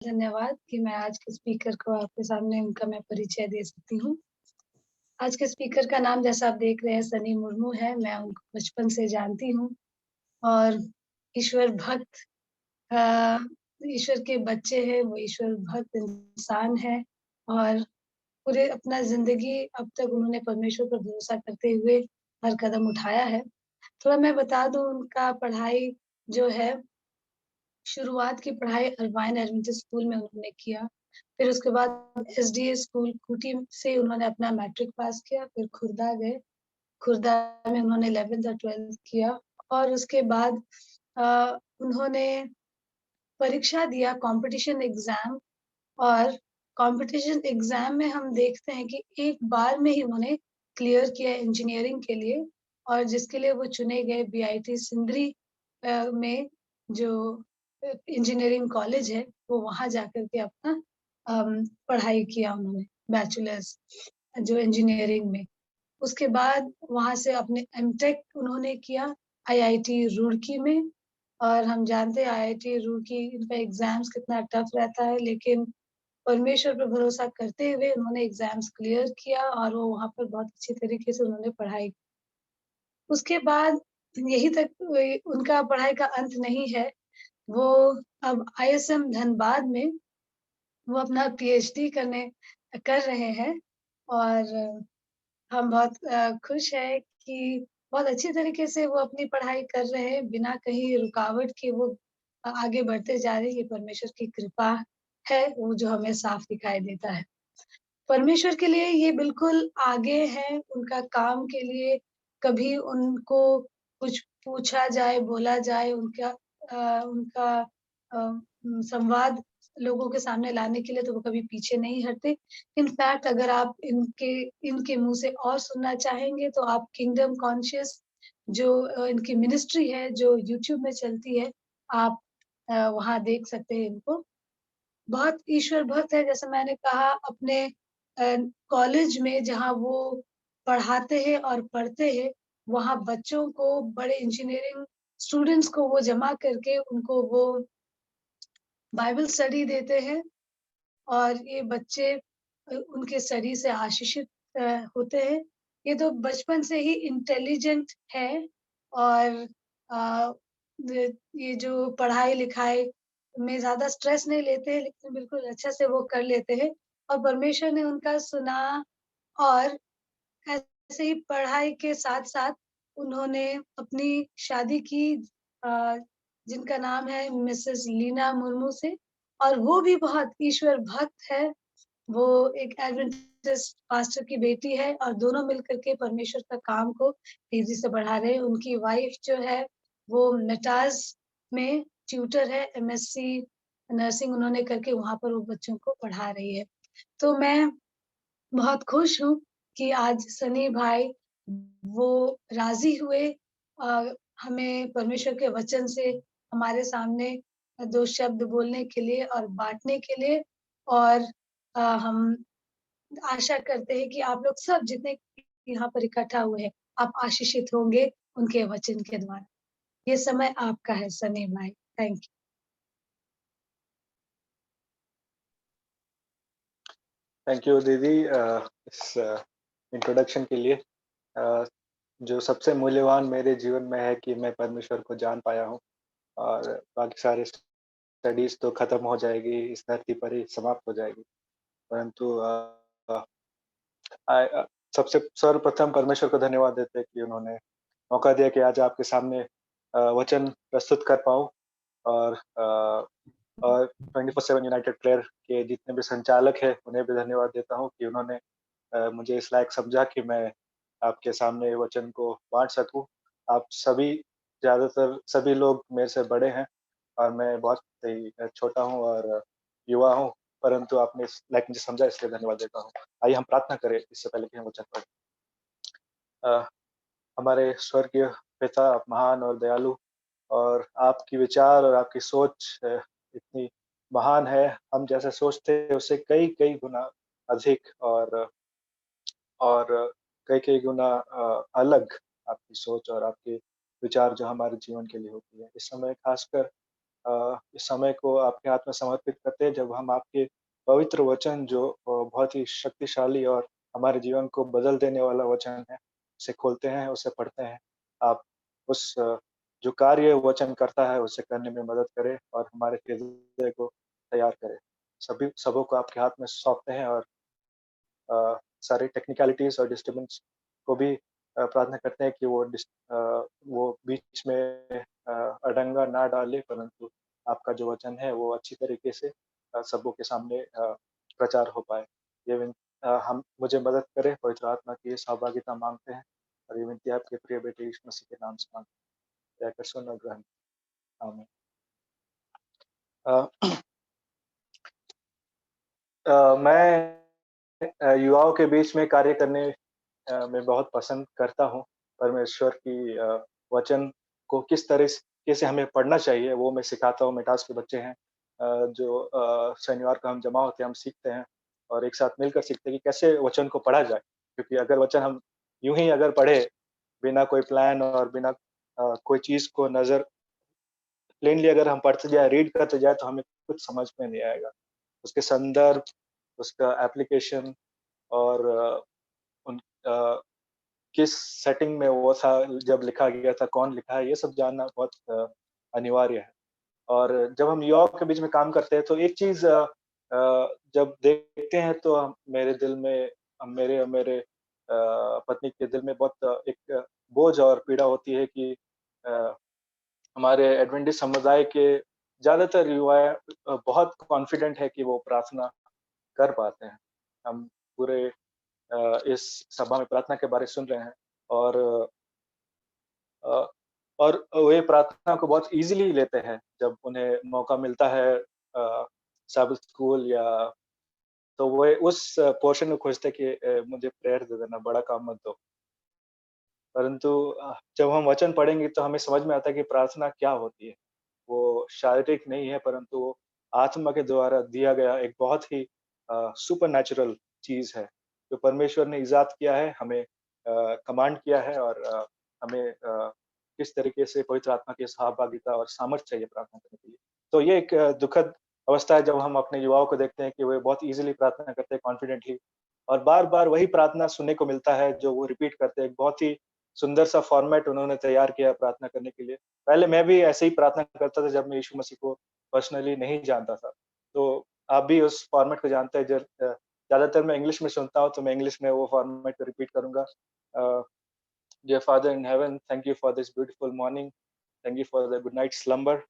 धन्यवाद कि मैं आज के स्पीकर को आपके सामने उनका मैं परिचय दे सकती हूँ। आज के स्पीकर का नाम जैसा आप देख रहे हैं सनी मुर्मू है, मैं उनको बचपन से जानती हूँ और ईश्वर भक्त अ, ईश्वर के बच्चे हैं, वो ईश्वर भक्त इंसान है और पूरे अपना ज़िंदगी अब तक उन्होंने परमेश्वर पर भरोसा करते हुए हर कदम उठाया है। थोड़ा मैं बता दूँ उनका पढ़ाई जो है शुरुआत की पढ़ाई अरबाइन एडवेंटिस्ट स्कूल में उन्होंने किया। फिर उसके बाद एसडीए स्कूल खूंटी से उन्होंने अपना मैट्रिक पास किया, फिर खुर्दा गए। खुर्दा में उन्होंने 11th और 12th किया और उसके बाद उन्होंने परीक्षा दिया कॉम्पिटिशन एग्ज़ाम और कॉम्पिटिशन एग्ज़ाम में हम देखते हैं कि एक बार में ही उन्होंने क्लियर किया इंजीनियरिंग के लिए और जिसके लिए वो चुने गए बीआईटी सिंदरी में जो इंजीनियरिंग कॉलेज है, वो वहाँ जाकर के अपना पढ़ाई किया उन्होंने बैचलर्स जो इंजीनियरिंग में। उसके बाद वहाँ से अपने एमटेक उन्होंने किया आईआईटी रुड़की में और हम जानते हैं आईआईटी रुड़की इनका एग्ज़ाम्स कितना टफ रहता है, लेकिन परमेश्वर पे भरोसा करते हुए उन्होंने एग्ज़ाम्स क्लियर किया और वो वहाँ पर बहुत अच्छी तरीके से उन्होंने पढ़ाई उसके बाद यहीं तक उनका पढ़ाई का अंत नहीं है। वो अब आईएसएम धनबाद में वो अपना पीएचडी कर रहे हैं और हम बहुत खुश हैं कि बहुत अच्छी तरीके से वो अपनी पढ़ाई कर रहे हैं, बिना कहीं रुकावट के वो आगे बढ़ते जा रहे हैं। ये परमेश्वर की कृपा है, वो जो हमें साफ दिखाई देता है। परमेश्वर के लिए ये बिल्कुल आगे हैं, उनका काम के लिए कभी उनको कुछ पूछा जाए, बोला जाए, उनका संवाद लोगों के सामने लाने के लिए तो वो कभी पीछे नहीं हटते। इनफैक्ट अगर आप इनके इनके मुँह से और सुनना चाहेंगे तो आप किंगडम कॉन्शियस जो इनकी मिनिस्ट्री है, जो यूट्यूब में चलती है, आप वहाँ देख सकते हैं इनको। बहुत ईश्वर भक्त है जैसे मैंने कहा अपने कॉलेज में जहाँ वो पढ़ाते हैं और पढ़ते हैं, वहाँ बच्चों को बड़े इंजीनियरिंग स्टूडेंट्स को वो जमा करके उनको वो बाइबल स्टडी देते हैं और ये बच्चे उनके स्टडी से आशीषित होते हैं। ये तो बचपन से ही इंटेलिजेंट है और अ, ये जो पढ़ाई-लिखाई में ज़्यादा स्ट्रेस नहीं लेते हैं, लेकिन बिल्कुल अच्छे से वो कर लेते हैं और परमेश्वर ने उनका सुना और ऐसे ही पढ़ाई के साथ-साथ उन्होंने अपनी शादी की अ, जिनका नाम है मिसेस लीना मुर्मू से और वो भी बहुत ईश्वर भक्त है। वो एक एडवेंटिस्ट पास्टर की बेटी है और दोनों मिलकर के परमेश्वर का काम को तेज़ी से बढ़ा रहे हैं। उनकी वाइफ जो है, वो नटाज़ में ट्यूटर है, एमएससी नर्सिंग उन्होंने करके वहाँ पर वो बच्चों को पढ़ा रही है। तो मैं बहुत खुश हूँ कि आज सनी भाई वो राज़ी हुए हमें परमेश्वर के वचन से हमारे सामने 2 शब्द बोलने के लिए और बाँटने के लिए और हम आशा करते हैं कि आप लोग सब जितने यहाँ पर इकट्ठा हुए हैं, आप आशीषित होंगे उनके वचन के द्वारा। ये समय आपका है सनी भाई। Thank you. थैंक यू दीदी इस इंट्रोडक्शन के लिए। अ, जो सबसे मूल्यवान मेरे जीवन में है कि मैं परमेश्वर को जान पाया हूँ और बाकी सारे स्टडीज़ तो ख़त्म हो जाएगी, इस धरती पर ही समाप्त हो जाएगी। परंतु अ, आय सबसे सर्वप्रथम परमेश्वर को धन्यवाद देते हैं कि उन्होंने मौका दिया कि आज आपके सामने वचन प्रस्तुत कर पाऊँ और और 24/7 यूनाइटेड प्रेयर के जितने भी संचालक हैं, उन्हें भी धन्यवाद देता हूँ कि उन्होंने मुझे इस लायक समझा कि मैं आपके सामने वचन को बाँट सकूँ। आप सभी ज़्यादातर सभी लोग मेरे से बड़े हैं और मैं बहुत ही छोटा हूँ और युवा हूँ, परंतु आपने इस लायक मुझे समझा इसलिए धन्यवाद देता हूँ। आइए हम प्रार्थना करें इससे पहले कि हम वचन पढ़ें। हमारे स्वर्गीय पिता आप महान और दयालु और आपकी विचार और आपकी सोच इतनी महान है, हम जैसा सोचते हैं उससे कई-कई गुना अधिक और कई-कई गुना अलग आपकी सोच और आपके विचार जो हमारे जीवन के लिए होती है। इस समय खासकर इस समय को आपके हाथ में समर्पित करते हैं, जब हम आपके पवित्र वचन जो बहुत ही शक्तिशाली और हमारे जीवन को बदल देने वाला वचन है, उसे खोलते हैं, उसे पढ़ते हैं। आप उस जो कार्य वचन करता है, उसे करने में मदद करें और हमारे हृदय को तैयार करें। सभी सबों को आपके हाथ में सौंपते हैं और सारी टेक्निकलिटीज़ और डिस्टर्बेंस को भी प्रार्थना करते हैं कि वो बीच में अड़ंगा ना डाले, परंतु आपका जो वचन है वो अच्छी तरीके से सबों के सामने प्रचार हो पाए। ये हम मुझे मदद करें, पवित्र आत्मा की सहभागिता माँगते हैं और ये विनती आपके प्रिय बेटे यीशु मसीह के नाम से माँगते हैं। दया कर सुन और ग्रहण आमीन। अ, मैं युवाओं के बीच में कार्य करने मैं बहुत पसंद करता हूँ। परमेश्वर की वचन को किस तरीके से हमें पढ़ना चाहिए, वो मैं सिखाता हूँ। मेटास के बच्चे हैं जो शनिवार को हम जमा होते हैं, हम सीखते हैं और एक साथ मिलकर सीखते हैं कि कैसे वचन को पढ़ा जाए। क्योंकि अगर वचन हम यूँ ही अगर पढ़े, बिना कोई प्लान और बिना कोई चीज़ को नज़र प्लेनली अगर हम पढ़ते जाएँ, रीड करते जाएँ, तो हमें कुछ समझ में नहीं आएगा। उसके संदर्भ, उसका एप्लीकेशन और उन किस सेटिंग में वो था, जब लिखा गया था, कौन लिखा है, ये सब जानना बहुत अनिवार्य है। और जब हम युवाओं के बीच में काम करते हैं, तो एक चीज़ जब देखते हैं तो मेरे दिल में मेरे और मेरे पत्नी के दिल में बहुत एक बोझ और पीड़ा होती है कि अ, हमारे एडवेंटिस्ट समुदाय के ज़्यादातर युवा बहुत कॉन्फिडेंट है कि वो प्रार्थना कर पाते हैं। हम पूरे इस सभा में प्रार्थना के बारे सुन रहे हैं और अ, और वे प्रार्थना को बहुत ईज़िली लेते हैं, जब उन्हें मौका मिलता है साबित स्कूल या तो वो उस पोर्शन को खोजते हैं कि मुझे प्रेयर दे देना, बड़ा काम मत दो। परंतु जब हम वचन पढ़ेंगे तो हमें समझ में आता है कि प्रार्थना क्या होती है। वो शारीरिक नहीं है, परंतु वो आत्मा के द्वारा दिया गया एक बहुत ही सुपरनैचुरल चीज़ है, जो परमेश्वर ने इज़ाद किया है, हमें कमांड किया है और हमें किस तरीके से पवित्र आत्मा की सहभागिता और सामर्थ्य चाहिए प्रार्थना करने के लिए। तो ये एक दुखद अवस्था है जब हम अपने युवाओं को देखते हैं कि वे बहुत ईज़िली प्रार्थना करते हैं कॉन्फिडेंटली और बार-बार वही प्रार्थना सुनने को मिलता है जो वो रिपीट करते हैं। एक बहुत ही सुंदर सा फॉर्मेट उन्होंने तैयार किया प्रार्थना करने के लिए। पहले मैं भी ऐसे ही प्रार्थना करता था जब मैं यीशु मसीह को पर्सनली नहीं जानता था। तो आप भी उस फॉर्मेट को जानते हैं ज़्यादातर मैं इंग्लिश में सुनता हूँ, तो मैं इंग्लिश में वो फॉर्मेट को रिपीट करूँगा। Uh, dear father in heaven, thank you for this beautiful morning, thank you for the good night slumber,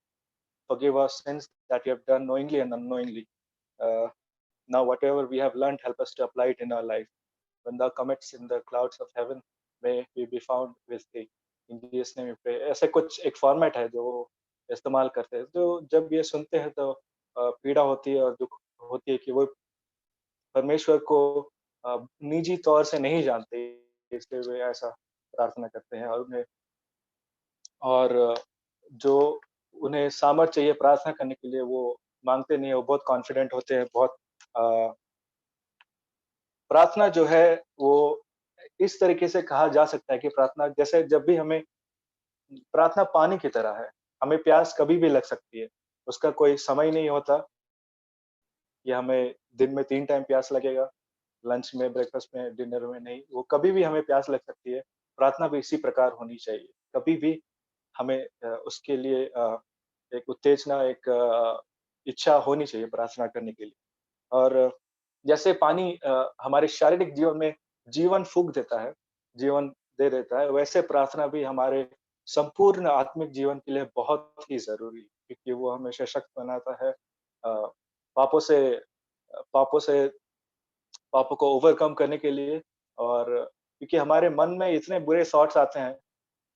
forgive our sins that we have done knowingly and unknowingly. Uh, Now whatever we have learned, help us to apply it in our life. When thou comest in the clouds of heaven, may we be found with thee. In Jesus name we pray. ऐसे कुछ एक format है जो वो इस्तेमाल करते हैं। तो जब ये सुनते हैं तो पीड़ा होती है और दुःख होती है कि वो परमेश्वर को निजी तौर से नहीं जानते, इसलिए वे ऐसा प्रार्थना करते हैं और जो उन्हें सामर्थ्य चाहिए प्रार्थना करने के लिए वो माँगते नहीं है, वो बहुत कॉन्फिडेंट होते हैं, बहुत अ, प्रार्थना जो है वो इस तरीके से कहा जा सकता है कि प्रार्थना जैसे जब भी हमें प्रार्थना पानी की तरह है, हमें प्यास कभी भी लग सकती है। उसका कोई समय नहीं होता कि हमें दिन में 3 टाइम प्यास लगेगा, लंच में, ब्रेकफ़ास्ट में, डिनर में नहीं, वो कभी भी हमें प्यास लग सकती है। प्रार्थना भी इसी प्रकार होनी चाहिए। कभी भी हमें उसके लिए एक उत्तेजना, एक इच्छा होनी चाहिए प्रार्थना करने के लिए। और जैसे पानी हमारे शारीरिक जीवन में जीवन फूँक देता है, जीवन दे देता है, वैसे प्रार्थना भी हमारे संपूर्ण आत्मिक जीवन के लिए बहुत ही ज़रूरी है, क्योंकि वो हमें सशक्त बनाता है पापों से पापों से पापों को ओवरकम करने के लिए और क्योंकि हमारे मन में इतने बुरे थॉट्स आते हैं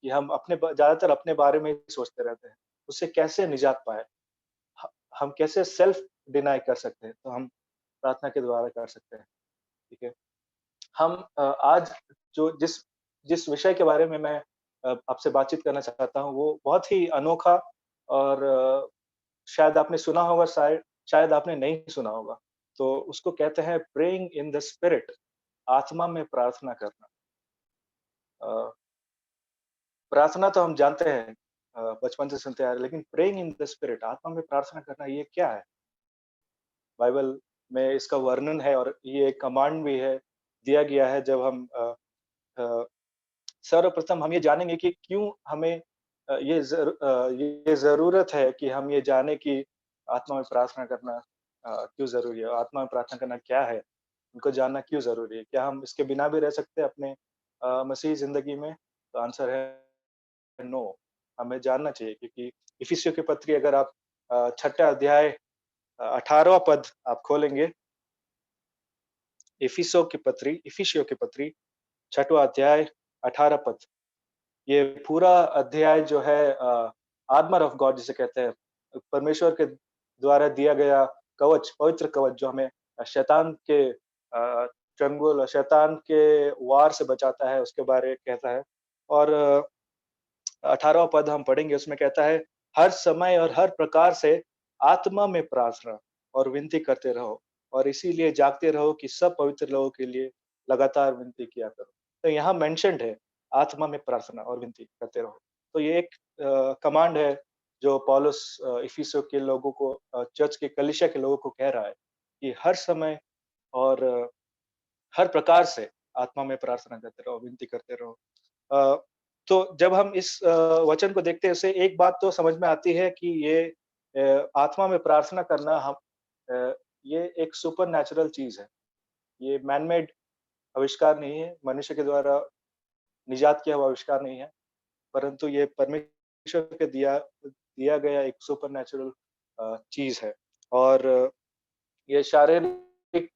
कि हम ज़्यादातर अपने बारे में ही सोचते रहते हैं। उससे कैसे निजात पाएँ? ह हम कैसे सेल्फ डिनाय कर सकते हैं? तो हम प्रार्थना के द्वारा कर सकते हैं, ठीक है? हम आज जो जिस जिस विषय के बारे में मैं आपसे बातचीत करना चाहता हूँ, वो बहुत ही अनोखा और शायद आपने सुना होगा, शायद आपने नहीं सुना होगा। तो उसको कहते हैं प्रेइंग इन द स्पिरिट, आत्मा में प्रार्थना करना। अ, प्रार्थना तो हम जानते हैं, बचपन से सुनते आ रहे हैं, लेकिन प्रेइंग इन द स्पिरिट, आत्मा में प्रार्थना करना, ये क्या है? बाइबल में इसका वर्णन है और ये एक कमांड भी है, दिया गया है। जब हम अ, सर्वप्रथम हम ये जानेंगे कि क्यों हमें ये ज़रूरत है कि हम ये जानें कि आत्मा में प्रार्थना करना क्यों ज़रूरी है? आत्मा में प्रार्थना करना क्या है? उनको जानना क्यों ज़रूरी है? क्या हम इसके बिना भी रह सकते हैं अपने मसीही ज़िंदगी में? तो आंसर है नो। हमें जानना चाहिए, क्योंकि इफिसियों की पत्री अगर आप छठा अध्याय 18वां पद आप खोलेंगे, इफिसियों की पत्री 6वां अध्याय 18 पद। ये पूरा अध्याय जो है आर्मर ऑफ गॉड जिसे कहते हैं, परमेश्वर के द्वारा दिया गया कवच, पवित्र कवच जो हमें शैतान के चंगुल, शैतान के वार से बचाता है, उसके बारे कहता है। और 18वां पद हम पढ़ेंगे, उसमें कहता है, हर समय और हर प्रकार से आत्मा में प्रार्थना और विनती करते रहो, और इसीलिए जागते रहो कि सब पवित्र लोगों के लिए लगातार विनती किया करो। तो यहाँ मेंशन्ड है, आत्मा में प्रार्थना और विनती करते रहो। तो ये एक कमांड है जो पौलुस इफिसियों के लोगों को, चर्च के कलीसिया के लोगों को कह रहा है कि हर समय और हर प्रकार से आत्मा में प्रार्थना करते रहो, विनती करते रहो। अ, तो जब हम इस वचन को देखते हैं, इससे एक बात तो समझ में आती है कि ये आत्मा में प्रार्थना करना अ, ये एक सुपरनैचुरल चीज़ है। ये मैन मेड आविष्कार नहीं है, मनुष्य के द्वारा निजात किया हुआ आविष्कार नहीं है, परंतु ये परमेश्वर के दिया दिया गया एक सुपरनैचुरल चीज़ है। और ये शारीरिक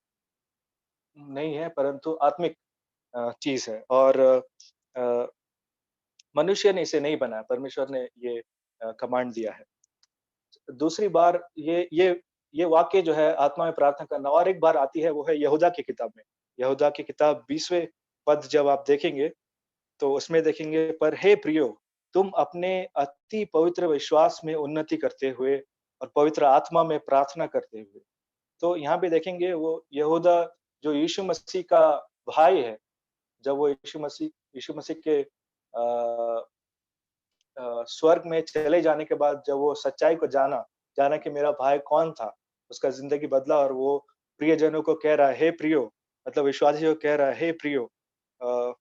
नहीं है, परंतु आत्मिक चीज़ है। और अ, मनुष्य ने इसे नहीं बनाया, परमेश्वर ने ये कमांड दिया है। दूसरी बार ये वाक्य जो है आत्मा में प्रार्थना करना, और एक बार आती है, वो है यहूदा की किताब में। यहूदा की किताब 20वें पद जब आप देखेंगे, तो उसमें देखेंगे, पर हे प्रियो, तुम अपने अति पवित्र विश्वास में उन्नति करते हुए और पवित्र आत्मा में प्रार्थना करते हुए। तो यहाँ पे देखेंगे वो यहूदा जो यीशु मसीह का भाई है, जब वो यीशु मसीह के स्वर्ग में चले जाने के बाद जब वो सच्चाई को जाना कि मेरा भाई कौन था, उसका ज़िंदगी बदला, और वो प्रियजनों को कह रहा है, हे प्रियो, मतलब विश्वासियों को कह रहा है, हे प्रियो, अ,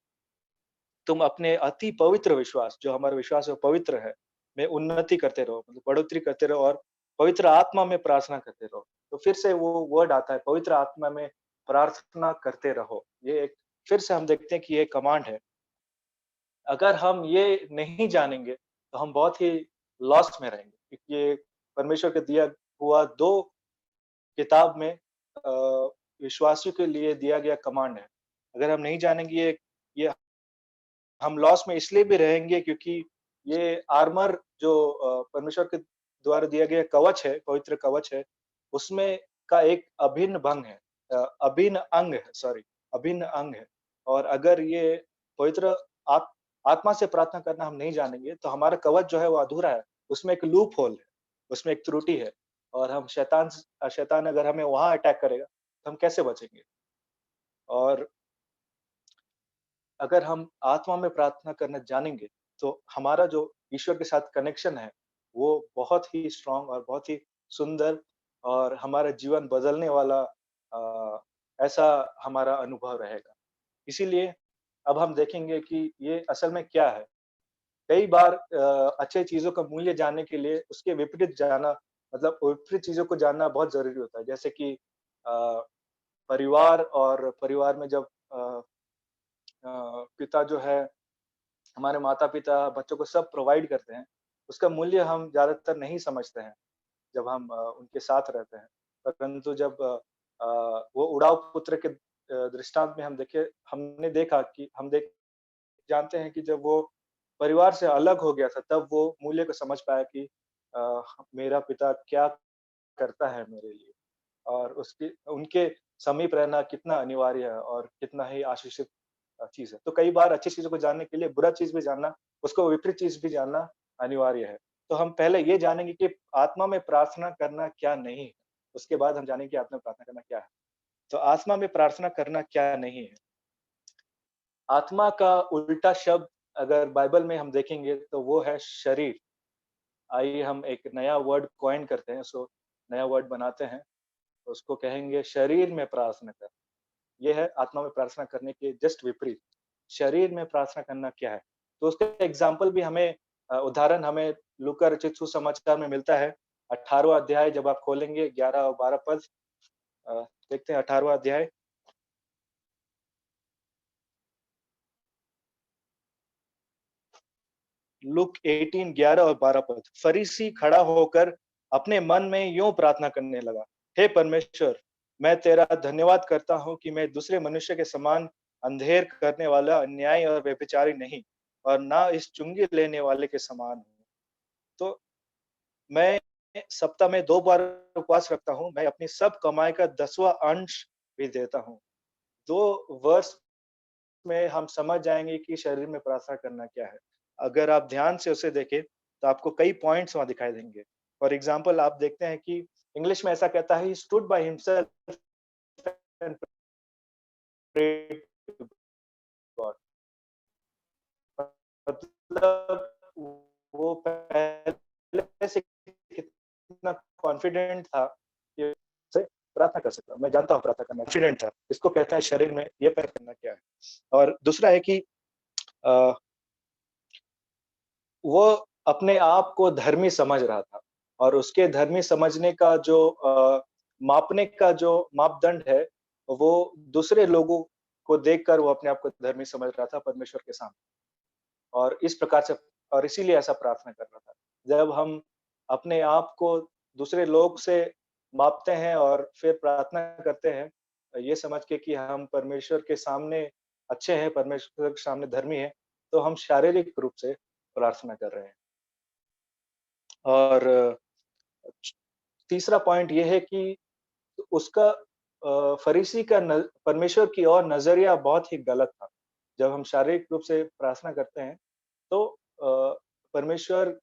तुम अपने अति पवित्र विश्वास, जो हमारा विश्वास है वो पवित्र है, में उन्नति करते रहो, मतलब बढ़ोतरी करते रहो, और पवित्र आत्मा में प्रार्थना करते रहो। तो फिर से वो वर्ड आता है, पवित्र आत्मा में प्रार्थना करते रहो। ये एक, फिर से हम देखते हैं कि ये कमांड है। अगर हम ये नहीं जानेंगे, तो हम बहुत ही लॉस्ट में रहेंगे, क्योंकि ये परमेश्वर का दिया हुआ 2 किताब में विश्वासियों के लिए दिया गया कमांड है। अगर हम नहीं जानेंगे ये हम लॉस में इसलिए भी रहेंगे, क्योंकि ये आर्मर जो परमेश्वर के द्वारा दिया गया कवच है, पवित्र कवच है, उसमें का एक अभिन्न अंग है, सॉरी, अभिन्न अंग है। और अगर ये पवित्र आत आत्मा से प्रार्थना करना हम नहीं जानेंगे, तो हमारा कवच जो है वो अधूरा है। उसमें एक लूप होल है, उसमें एक त्रुटि है, और हम शैतान अगर हमें वहाँ अटैक करेगा, तो हम कैसे बचेंगे? और अगर हम आत्मा में प्रार्थना करना जानेंगे, तो हमारा जो ईश्वर के साथ कनेक्शन है, वो बहुत ही स्ट्रॉन्ग और बहुत ही सुंदर, और हमारा जीवन बदलने वाला ऐसा हमारा अनुभव रहेगा। इसीलिए अब हम देखेंगे कि ये असल में क्या है। कई बार अच्छे चीज़ों का मूल्य जानने के लिए उसके विपरीत जाना, मतलब विपरीत चीज़ों को जानना बहुत ज़रूरी होता है। जैसे कि अ, परिवार में जब पिता जो है, हमारे माता-पिता बच्चों को सब प्रोवाइड करते हैं, उसका मूल्य हम ज़्यादातर नहीं समझते हैं, जब हम उनके साथ रहते हैं। परंतु जब वो उड़ाऊ पुत्र के दृष्टांत में हमने देखा कि जानते हैं कि जब वो परिवार से अलग हो गया था, तब वो मूल्य को समझ पाया कि मेरा पिता क्या करता है मेरे लिए, और उसके उनके समीप रहना कितना अनिवार्य है और कितना ही आशीषित चीज़ है। तो कई बार अच्छी चीज़ों को जानने के लिए बुरा चीज़ भी जानना, उसको विपरीत चीज़ भी जानना अनिवार्य है। तो हम पहले ये जानेंगे कि आत्मा में प्रार्थना करना क्या नहीं है, उसके बाद हम जानेंगे कि आत्मा में प्रार्थना करना क्या है। तो आत्मा में प्रार्थना करना क्या नहीं है? आत्मा का उल्टा शब्द अगर बाइबल में हम देखेंगे, तो वो है शरीर। आइए हम एक नया वर्ड कॉइन करते हैं, नया वर्ड बनाते हैं, उसको कहेंगे शरीर में प्रार्थना कर। ये है आत्मा में प्रार्थना करने के जस्ट विपरीत। शरीर में प्रार्थना करना क्या है? तो उसका एग्ज़ाम्पल भी हमें उदाहरण हमें लूका रचित सुसमाचार में मिलता है। 18वाँ अध्याय जब आप खोलेंगे 11 और 12 पद अ, देखते हैं 18वाँ अध्याय। लुक 18 11 और 12 पद। फरीसी खड़ा होकर अपने मन में यूं प्रार्थना करने लगा, हे परमेश्वर, मैं तेरा धन्यवाद करता हूँ कि मैं दूसरे मनुष्य के समान अंधेर करने वाला, अन्यायी और व्यभिचारी नहीं, और ना इस चुंगी लेने वाले के समान हूँ। तो मैं सप्ताह में 2 बार उपवास रखता हूँ, मैं अपनी सब कमाई का 10वां अंश भी देता हूँ। 2 वर्ष में हम समझ जाएँगे कि शरीर में प्रार्थना करना क्या है। अगर आप ध्यान से उसे देखें, तो आपको कई पॉइंट्स वहाँ दिखाई देंगे। फॉर एग्ज़ाम्पल आप देखते हैं कि इंग्लिश में ऐसा कहता है, he stood by himself and prayed to God. मतलब वो पहले से कितना कॉन्फिडेंट था कि से प्रार्थना कर सकता हूँ। मैं जानता हूँ प्रार्थना करना, कॉन्फिडेंट था। इसको कहते हैं शरीर में ये प्रार्थना करना क्या है। और दूसरा है कि अ वो अपने आप को धर्मी समझ रहा था, और उसके धर्मी समझने का जो मापने का जो मापदंड है, वो दूसरे लोगों को देखकर वो अपने आप को धर्मी समझ रहा था परमेश्वर के सामने। और इस प्रकार से और इसीलिए ऐसा प्रार्थना कर रहा था। जब हम अपने आप को दूसरे लोग से मापते हैं और फिर प्रार्थना करते हैं, ये समझ के कि हम परमेश्वर के सामने अच्छे हैं, परमेश्वर के सामने धर्मी हैं, तो हम शारीरिक रूप से प्रार्थना कर रहे हैं। और तीसरा पॉइंट ये है कि उसका फरीसी का न परमेश्वर की ओर नज़रिया बहुत ही गलत था। जब हम शारीरिक रूप से प्रार्थना करते हैं, तो परमेश्वर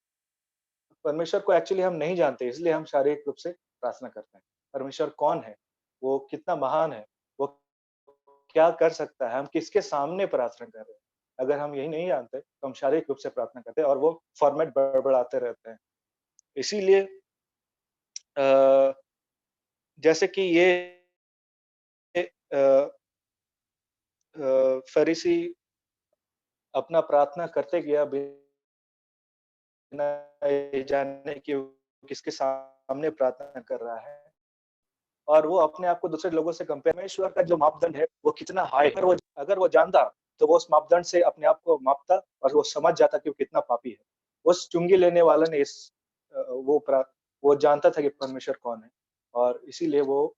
परमेश्वर को एक्चुअली हम नहीं जानते, इसलिए हम शारीरिक रूप से प्रार्थना करते हैं। परमेश्वर कौन है? वो कितना महान है? वो क्या कर सकता है? हम किसके सामने प्रार्थना कर रहे हैं? अगर हम यही नहीं जानते, तो हम शारीरिक रूप से प्रार्थना करते हैं और वो फॉर्मेट बड़बड़ाते रहते हैं। इसीलिए अ, जैसे कि ये अ फरीसी अपना प्रार्थना करते गया बिना ये जाने कि वो किसके सामने प्रार्थना कर रहा है, और वो अपने आप को दूसरे लोगों से कंपेयर परमेश्वर का जो मापदंड है, वो कितना हाई है। अगर वो जानता, तो वो उस मापदंड से अपने आप को मापता और वो समझ जाता कि वो कितना पापी है। उस चुंगी लेने वाले ने वो जानता था कि परमेश्वर कौन है, और इसीलिए वो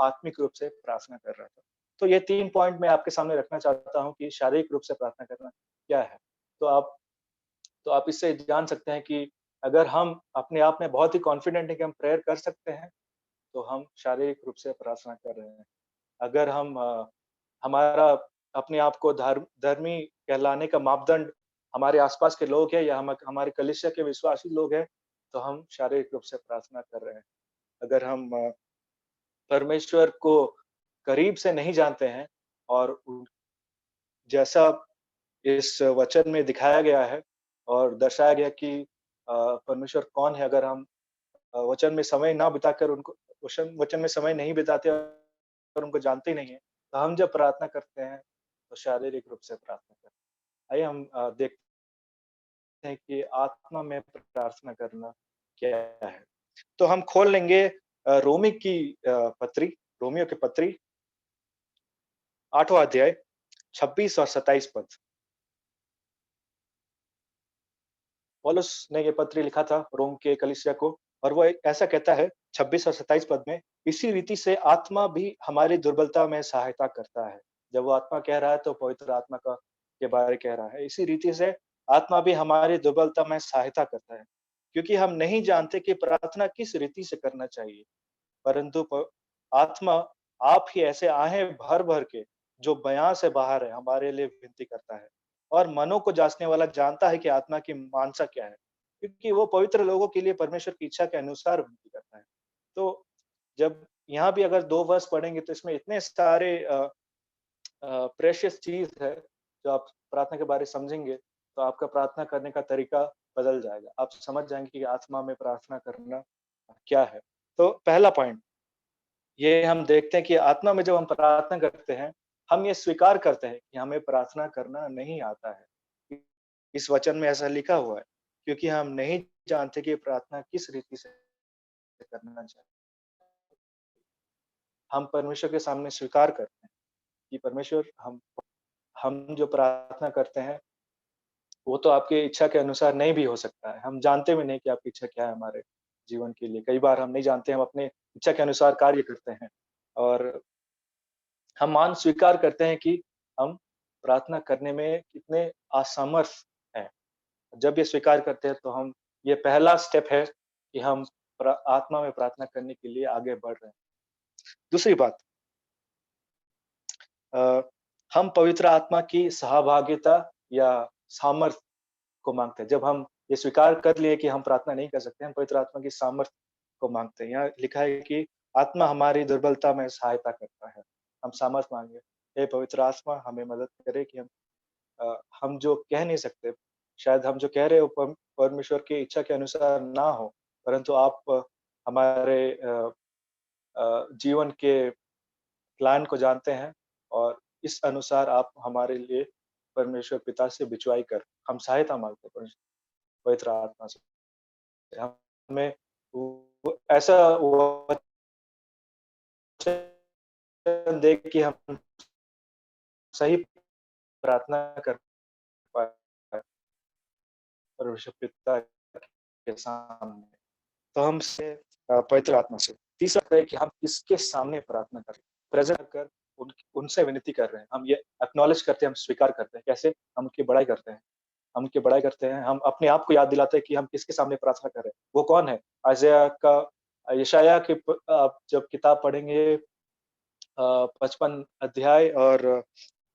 आत्मिक रूप से प्रार्थना कर रहा था। तो ये 3 पॉइंट मैं आपके सामने रखना चाहता हूँ कि शारीरिक रूप से प्रार्थना करना क्या है। तो आप तो आप इससे जान सकते हैं कि अगर हम अपने आप में बहुत ही कॉन्फिडेंट हैं कि हम प्रेयर कर सकते हैं, तो हम शारीरिक रूप से प्रार्थना कर रहे हैं। अगर हमारा अपने आप को धर्मी कहलाने का मापदंड हमारे आस-पास के लोग हैं या हमारे कलीसिया के विश्वासी लोग हैं, तो हम शारीरिक रूप से प्रार्थना कर रहे हैं। अगर हम परमेश्वर को करीब से नहीं जानते हैं, और जैसा इस वचन में दिखाया गया है और दर्शाया गया कि परमेश्वर कौन है, अगर हम वचन में समय ना बिताकर उनको वचन वचन में समय नहीं बिताते और उनको जानते ही नहीं है, तो हम जब प्रार्थना करते हैं, तो शारीरिक रूप से प्रार्थना करते हैं। आइए हम देखते हैं कि आत्मा में प्रार्थना करना क्या है। तो हम खोल लेंगे रोमी की पत्री, रोमियो की पत्री 8वाँ अध्याय 26 और 27 पद। पौलुस ने ये पत्र लिखा था रोम के कलीसिया को, और वो ऐसा कहता है 26 और 27 पद में, इसी रीति से आत्मा भी हमारी दुर्बलता में सहायता करता है। जब वो आत्मा कह रहा है, तो पवित्र आत्मा का के बारे कह रहा है। इसी रीति से आत्मा भी हमारी दुर्बलता में सहायता करता है, क्योंकि हम नहीं जानते कि प्रार्थना किस रीति से करना चाहिए, परंतु आत्मा आप ही ऐसे आहें भर भर के, जो बयां से बाहर है, हमारे लिए विनती करता है। और मनों को जांचने वाला जानता है कि आत्मा की मानसा क्या है, क्योंकि वो पवित्र लोगों के लिए परमेश्वर की इच्छा के अनुसार विनती करता है। तो जब यहाँ भी अगर 2 वर्स पढ़ेंगे, तो इसमें इतने सारे प्रेशियस चीज है, जो आप प्रार्थना के बारे समझेंगे, तो आपका प्रार्थना करने का तरीका बदल जाएगा। आप समझ जाएँगे कि आत्मा में प्रार्थना करना क्या है। तो पहला पॉइंट ये हम देखते हैं कि आत्मा में जब हम प्रार्थना करते हैं, हम ये स्वीकार करते हैं कि हमें प्रार्थना करना नहीं आता है। इस वचन में ऐसा लिखा हुआ है, क्योंकि हम नहीं जानते कि प्रार्थना किस रीति से करना चाहिए। हम परमेश्वर के सामने स्वीकार करते हैं कि परमेश्वर हम जो प्रार्थना करते हैं, वो तो आपकी इच्छा के अनुसार नहीं भी हो सकता है। हम जानते भी नहीं कि आपकी इच्छा क्या है हमारे जीवन के लिए। कई बार हम नहीं जानते, हम अपने इच्छा के अनुसार कार्य करते हैं और हम मान स्वीकार करते हैं कि हम प्रार्थना करने में कितने असमर्थ हैं। जब ये स्वीकार करते हैं तो हम ये पहला स्टेप है कि हम आत्मा में प्रार्थना करने के लिए आगे बढ़ रहे हैं। दूसरी बात, अ, हम पवित्र आत्मा की सहभागिता या सामर्थ्य को मांगते हैं। जब हम ये स्वीकार कर लिए कि हम प्रार्थना नहीं कर सकते, हम पवित्र आत्मा की सामर्थ्य को मांगते हैं। यहाँ लिखा है कि आत्मा हमारी दुर्बलता में सहायता करता है। हम सामर्थ्य मांगे, हे पवित्र आत्मा हमें मदद करे कि हम जो कह नहीं सकते, शायद हम जो कह रहे हो परमेश्वर की इच्छा के अनुसार ना हो, परंतु आप हमारे जीवन के प्लान को जानते हैं और इस अनुसार आप हमारे लिए परमेश्वर पिता से बिचवाई कर हम सहायता मांगते हैं पवित्र आत्मा से। हमें ऐसा वचन दे कि हम सही प्रार्थना कर पाए परमेश्वर पिता के सामने। तो हम से पवित्र आत्मा से। तीसरा है कि हम किसके सामने प्रार्थना कर रहे हैं। प्रेज़ेंट कर उनसे विनती कर रहे हैं। हम ये एक्नॉलेज करते हैं, हम स्वीकार करते हैं। कैसे? हम उनकी बड़ाई करते हैं। हम उनकी बड़ाई करते हैं, हम अपने आप को याद दिलाते हैं कि हम किसके सामने प्रार्थना कर रहे हैं। वो कौन है? यशायाह का यशायाह की आप जब किताब पढ़ेंगे 55 अध्याय और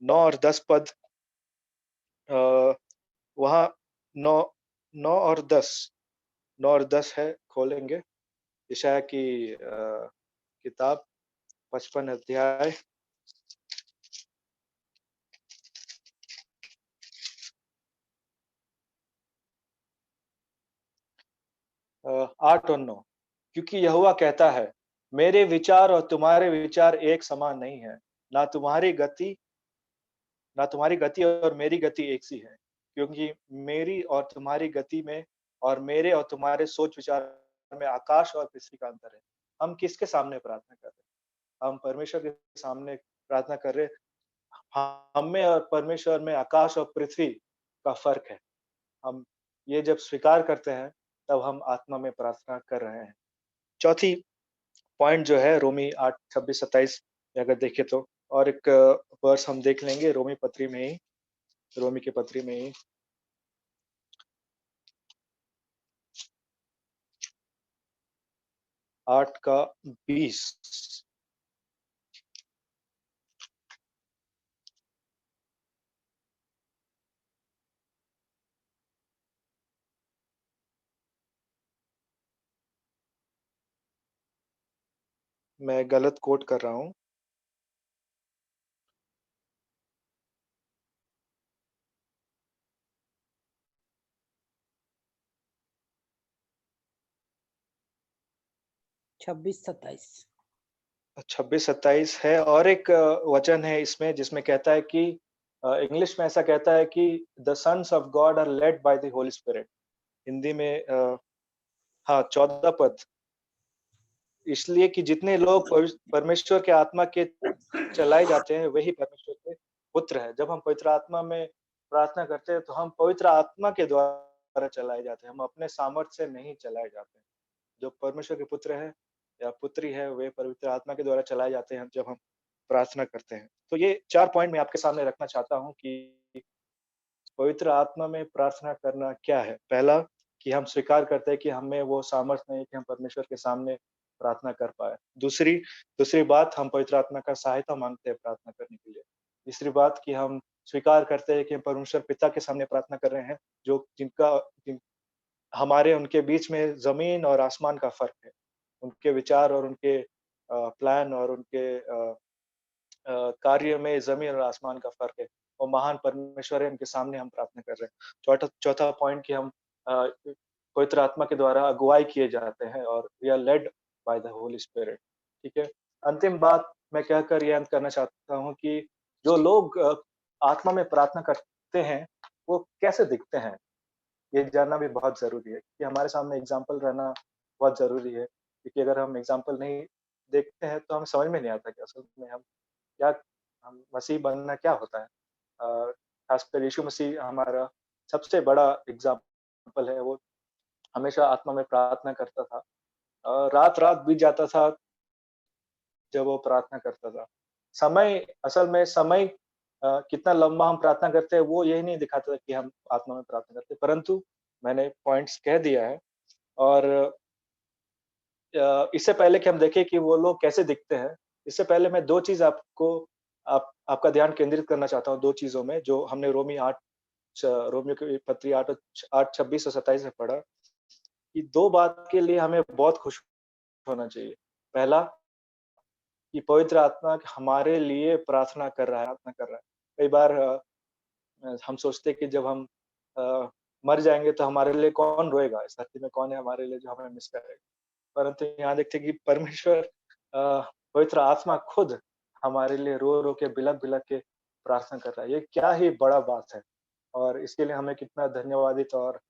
9 और 10 पद, अ, वहाँ 9 9 और 10 9 और 10 है, खोलेंगे। यशायाह की किताब 55 अध्याय 8 और 9, क्योंकि यहोवा कहता है, मेरे विचार और तुम्हारे विचार एक समान नहीं है, ना तुम्हारी गति ना तुम्हारी गति और मेरी गति एक सी है, क्योंकि मेरी और तुम्हारी गति में और मेरे और तुम्हारे सोच विचार में आकाश और पृथ्वी का अंतर है। हम किसके सामने प्रार्थना कर रहे हैं? हम परमेश्वर के सामने प्रार्थना कर रहे हैं। हम में और परमेश्वर में आकाश और पृथ्वी का फ़र्क है। हम ये जब स्वीकार करते हैं, तब हम आत्मा में प्रार्थना कर रहे हैं। चौथी पॉइंट जो है रोमी 8, 26, 27 में अगर देखें तो, और एक वर्स हम देख लेंगे रोमी की पत्री में ही 8 का 20। मैं गलत कोट कर रहा हूँ। 26-27 26-27 है और एक वचन है इसमें जिसमें कहता है कि इंग्लिश में ऐसा कहता है कि the sons of God are led by the Holi spirit. Hindi में हाँ 14 पद, इसलिए कि जितने लोग परमेश्वर के आत्मा के चलाए जाते हैं वही परमेश्वर के पुत्र है। जब हम पवित्र आत्मा में प्रार्थना करते हैं तो हम पवित्र आत्मा के द्वारा चलाए जाते हैं, हम अपने सामर्थ्य से नहीं चलाए जाते हैं। जो परमेश्वर के पुत्र है या पुत्री है वे पवित्र आत्मा के द्वारा चलाए जाते हैं जब हम प्रार्थना करते हैं। तो ये 4 पॉइंट मैं आपके सामने रखना चाहता हूँ कि पवित्र आत्मा में प्रार्थना करना क्या है? पहला, कि हम स्वीकार करते हैं कि हमें वो सामर्थ्य नहीं है कि हम परमेश्वर के सामने प्रार्थना कर पाएँ। दूसरी दूसरी बात, हम पवित्र आत्मा का सहायता माँगते हैं प्रार्थना करने के लिए। तीसरी बात कि हम स्वीकार करते हैं कि हम परमेश्वर पिता के सामने प्रार्थना कर रहे हैं, जो जिन हमारे उनके बीच में ज़मीन और आसमान का फ़र्क है। उनके विचार और उनके प्लान और उनके कार्य में ज़मीन और आसमान का फ़र्क है। वो महान परमेश्वर है, उनके सामने हम प्रार्थना कर रहे हैं। चौथा चौथा पॉइंट कि हम पवित्र आत्मा के द्वारा अगुवाई किए जाते हैं और we are led by the Holi spirit. ठीक है? अंतिम बात मैं कहकर ये अंत करना चाहता हूँ कि जो लोग आत्मा में प्रार्थना करते हैं, वो कैसे दिखते हैं? ये जानना भी बहुत ज़रूरी है कि हमारे सामने एग्ज़ाम्पल रहना बहुत ज़रूरी है, क्योंकि अगर हम एग्ज़ाम्पल नहीं देखते हैं, तो हमें समझ में नहीं आता कि असल में क्या हम मसीह बनना क्या होता है। ख़ासकर यीशु मसीह हमारा सबसे बड़ा एग्ज़ाम्पल है, वो हमेशा आत्मा में प्रार्थना करता था। रात-रात बीत जाता था जब वो प्रार्थना करता था। असल में समय कितना लंबा हम प्रार्थना करते हैं, वो यही नहीं दिखाता कि हम आत्मा में प्रार्थना करते हैं, परंतु मैंने पॉइंट्स कह दिया है और इससे पहले कि हम देखें कि वो लोग कैसे दिखते हैं, इससे पहले मैं 2 चीज़ आपका ध्यान केंद्रित करना चाहता हूँ 2 चीज़ों में, जो हमने रोमियो की पत्री 8:26 और 27 में पढ़ा, कि 2 बात के लिए हमें बहुत खुश होना चाहिए। पहला, कि पवित्र आत्मा हमारे लिए प्रार्थना कर रहा है। कई बार हम सोचते हैं कि जब हम अ, मर जाएँगे तो हमारे लिए कौन रोएगा? इस धरती में कौन है हमारे लिए जो हमें मिस करेगा? परंतु यहाँ देखते हैं कि परमेश्वर पवित्र आत्मा खुद हमारे लिए रो-रो के, बिलक-बिलक के प्रार्थना कर रहा है। ये क्या ही बड़ा बात है और इसके लिए हमें कितना धन्यवादित और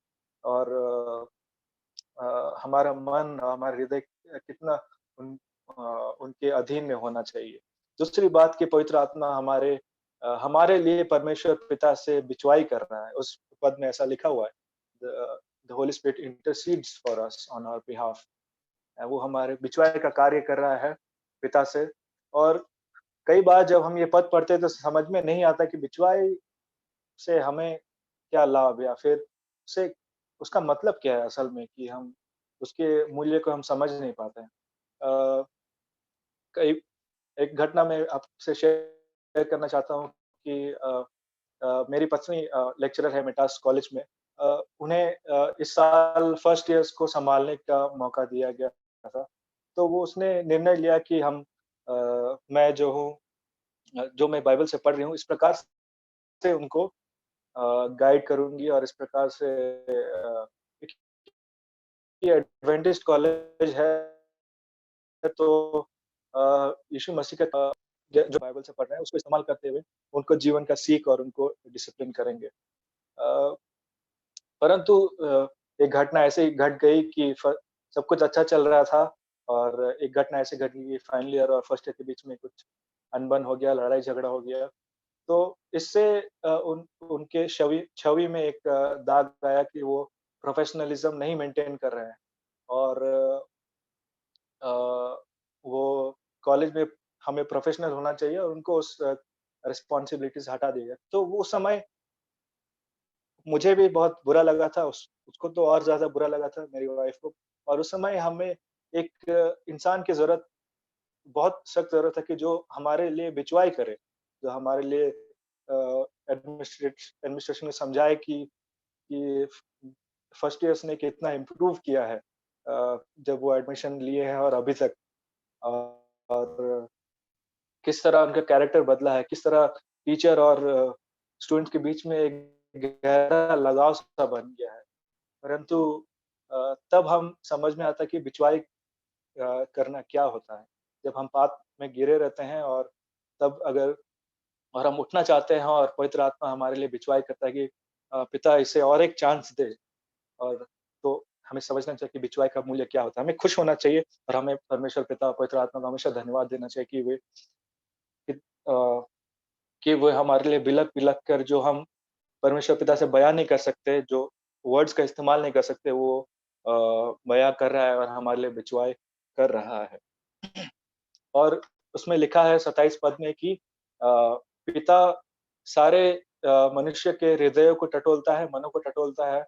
हमारा मन, हमारा हृदय कितना उन अ, उनके अधीन में होना चाहिए। दूसरी बात कि पवित्र आत्मा हमारे लिए परमेश्वर पिता से बिचवाई कर रहा है। उस पद में ऐसा लिखा हुआ है, the the Holi Spirit intercedes for us on our behalf. वो हमारे बिचवाई का कार्य कर रहा है पिता से। और कई बार जब हम ये पद पढ़ते हैं तो समझ में नहीं आता कि बिचवाई से हमें क्या लाभ या फिर उसे उसका मतलब क्या है असल में, कि हम उसके मूल्य को हम समझ नहीं पाते हैं। अ, कई एक घटना मैं आपसे शेयर करना चाहता हूँ कि मेरी पत्नी लेक्चरर है मिटास कॉलेज में। उन्हें इस साल फर्स्ट ईयर्स को सँभालने का मौका दिया गया था। तो वो उसने निर्णय लिया कि मैं जो हूँ, जो मैं बाइबल से पढ़ रही हूँ, इस प्रकार से उनको गाइड करूँगी और इस प्रकार से ये एडवेंटिस्ट कॉलेज है, तो यीशु मसीह का जो बाइबल से पढ़ रहे हैं उसको इस्तेमाल करते हुए उनको जीवन का सीख और उनको डिसिप्लिन करेंगे। अ, परंतु एक घटना ऐसे ही घट गई कि सब कुछ अच्छा चल रहा था और एक घटना ऐसे घट गई कि फाइनल ईयर और फर्स्ट ईयर के बीच में कुछ अनबन हो गया, लड़ाई-झगड़ा हो गया। तो इससे उनके छवि में एक दाग आया कि वो प्रोफेशनलिज़्म नहीं मेंटेन कर रहे हैं और अ, वो कॉलेज में हमें प्रोफेशनल होना चाहिए और उनको उस रिस्पॉन्सिबिलिटी से हटा दिया गया। तो वो समय मुझे भी बहुत बुरा लगा था, उसको तो और ज़्यादा बुरा लगा था मेरी वाइफ़ को। और उस समय हमें एक इंसान की बहुत सख्त ज़रूरत है कि जो हमारे लिए बिचवाई करे, जो हमारे लिए एडमिनिस्ट्रेशन में समझाए कि फर्स्ट ईयर्स ने कितना इम्प्रूव किया है जब वो एडमिशन लिए हैं और अभी तक। और किस तरह उनका कैरेक्टर बदला है, किस तरह टीचर और स्टूडेंट के बीच में एक गहरा लगाव सा बन गया है। परंतु तब हम समझ में आता है कि करना क्या होता है। जब हम पाप में गिरे रहते हैं और तब अगर और हम उठना चाहते हैं और पवित्र आत्मा हमारे लिए बिचवाई करता है कि पिता इसे और एक चांस दे। और तो हमें समझना चाहिए कि बिचवाई का मूल्य क्या होता है। हमें खुश होना चाहिए और हमें परमेश्वर पिता, पवित्र आत्मा को हमेशा धन्यवाद देना चाहिए कि अ, कि वो हमारे लिए बिलक-बिलक कर, जो हम परमेश्वर पिता से बयान नहीं कर सकते, जो वर्ड्स का इस्तेमाल नहीं कर सकते, वो बयाँ कर रहा है और हमारे लिए बिचवाई कर रहा है। और उसमें लिखा है 27 पद में कि पिता सारे मनुष्य के हृदयों को टटोलता है, मनों को टटोलता है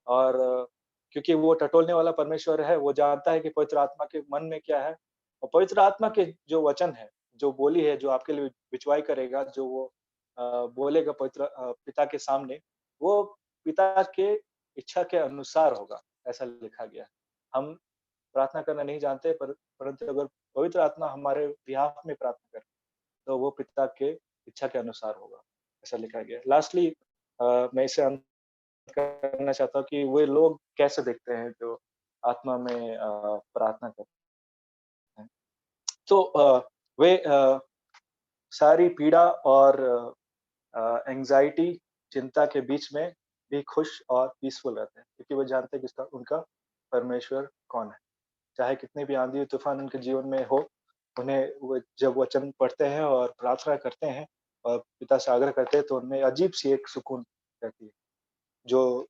और क्योंकि वो टटोलने वाला परमेश्वर है, वो जानता है कि पवित्र आत्मा के मन में क्या है। और पवित्र आत्मा के जो वचन है, जो बोली है, जो आपके लिए बिचवाई करेगा, जो वो बोलेगा पिता के सामने, वो पिता के इच्छा के अनुसार होगा, ऐसा लिखा गया है। हम प्रार्थना करना नहीं जानते, परंतु अगर पवित्र आत्मा हमारे बिहाफ में प्रार्थना करे, तो वो पिता के इच्छा के अनुसार होगा, ऐसा लिखा गया है। लास्टली मैं इसे करना चाहता हूँ कि वे लोग कैसे दिखते हैं जो आत्मा में प्रार्थना करते हैं। तो वे सारी पीड़ा और एंग्ज़ायटी, चिंता के बीच में भी खुश और पीसफुल रहते हैं, क्योंकि वो जानते हैं कि उसका उनका परमेश्वर कौन है। चाहे कितनी भी आंधी-तूफ़ान उनके जीवन में हो, उन्हें वो जब वचन पढ़ते हैं और प्रार्थना करते हैं और पिता से आग्रह करते हैं, तो उनमें अजीब-सी एक सुकून रहती है, जो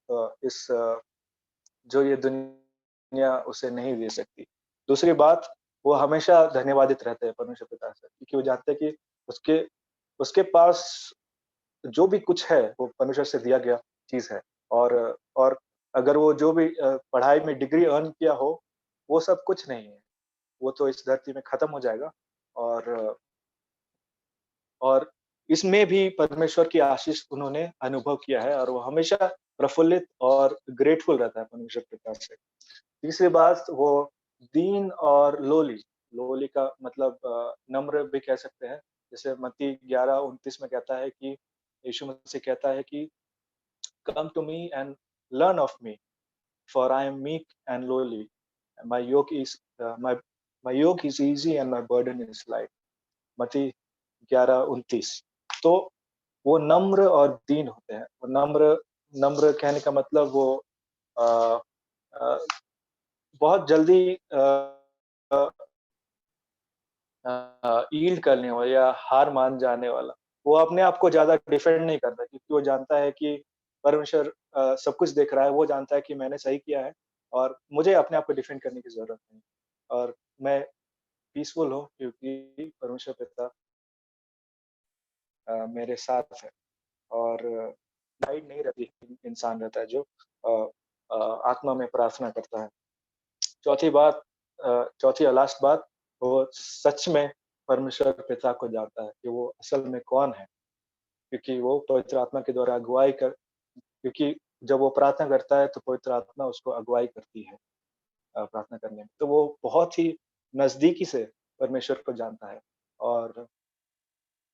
जो ये दुनिया उसे नहीं दे सकती। दूसरी बात, वो हमेशा धन्यवादित रहते हैं परमेश्वर पिता से, क्योंकि वो जानते हैं कि उसके उसके पास जो भी कुछ है, वो परमेश्वर से दिया गया चीज़ है। और और अगर वो जो भी पढ़ाई में डिग्री अर्न किया हो, वो सब कुछ नहीं है। वो तो इस धरती में खत्म हो जाएगा। और और इसमें भी परमेश्वर की आशीष उन्होंने अनुभव किया है और वो हमेशा प्रफुल्लित और ग्रेटफुल रहता है परमेश्वर पिता से। तीसरी बात, वो दीन और लोली, लोली का मतलब नम्र भी कह सकते हैं। जैसे मत्ती 11:29 में कहता है कि यीशु मसीह कहता है कि come to me and learn of me, for I am meek and lowly, my yoke is my yoke is easy and my burden is light. मत्ती 11:29। तो वो नम्र और दीन होते हैं। वो नम्र नम्र कहने का मतलब वो अ अ, बहुत जल्दी अ यील्ड करने वाला या हार मान जाने वाला। वो अपने आप को ज़्यादा डिफेंड नहीं करता, क्योंकि वो जानता है कि परमेश्वर सब कुछ देख रहा है। वो जानता है कि मैंने सही किया है और मुझे अपने आप को डिफेंड करने की ज़रूरत नहीं। और मैं पीसफुल हूँ, क्योंकि परमेश्वर पिता मेरे साथ है। और नाइट नहीं रहती, इंसान रहता है जो अ आत्मा में प्रार्थना करता है। चौथी बात, चौथी और लास्ट बात, वो सच में परमेश्वर पिता को जानता है कि वो असल में कौन है, क्योंकि वो पवित्र आत्मा के द्वारा अगुवाई कर क्योंकि जब वो प्रार्थना करता है, तो पवित्र आत्मा उसको अगुवाई करती है प्रार्थना करने में। तो वो बहुत ही नज़दीकी से परमेश्वर को जानता है।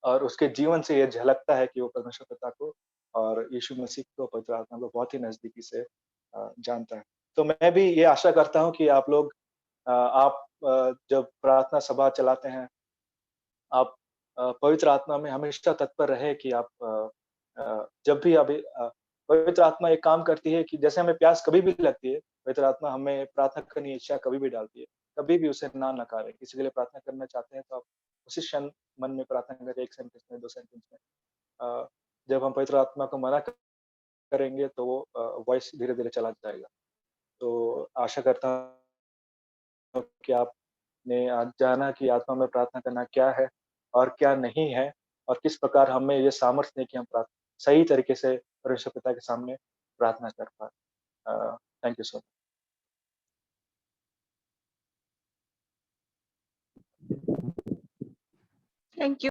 और उसके जीवन से ये झलकता है कि वो परमेश्वर पिता को और यीशु मसीह को, पवित्र आत्मा को बहुत ही नज़दीकी से जानता है। तो मैं भी ये आशा करता हूँ कि आप जब प्रार्थना सभा चलाते हैं, आप पवित्र आत्मा में हमेशा तत्पर रहे कि आप जब भी पवित्र आत्मा एक काम करती है कि जैसे हमें प्यास कभी भी लगती है, पवित्र आत्मा हमें प्रार्थना करने की इच्छा कभी भी डालती है। कभी भी उसे ना नकारें। किसी के लिए प्रार्थना करना चाहते हैं, तो आप उसी क्षण मन में प्रार्थना करें, 1 सेंटेंस में, 2 सेंटेंस में। जब हम पवित्र आत्मा को मना करेंगे, तो वो वॉइस धीरे-धीरे चला जाएगा। तो आशा करता हूँ कि आपने आज जाना कि आत्मा में प्रार्थना करना क्या है और क्या नहीं है, और किस प्रकार हमें ये सामर्थ्य दें कि हम सही तरीके से परमेश्वर पिता के सामने प्रार्थना कर पाएँ। Thank you so Thank you.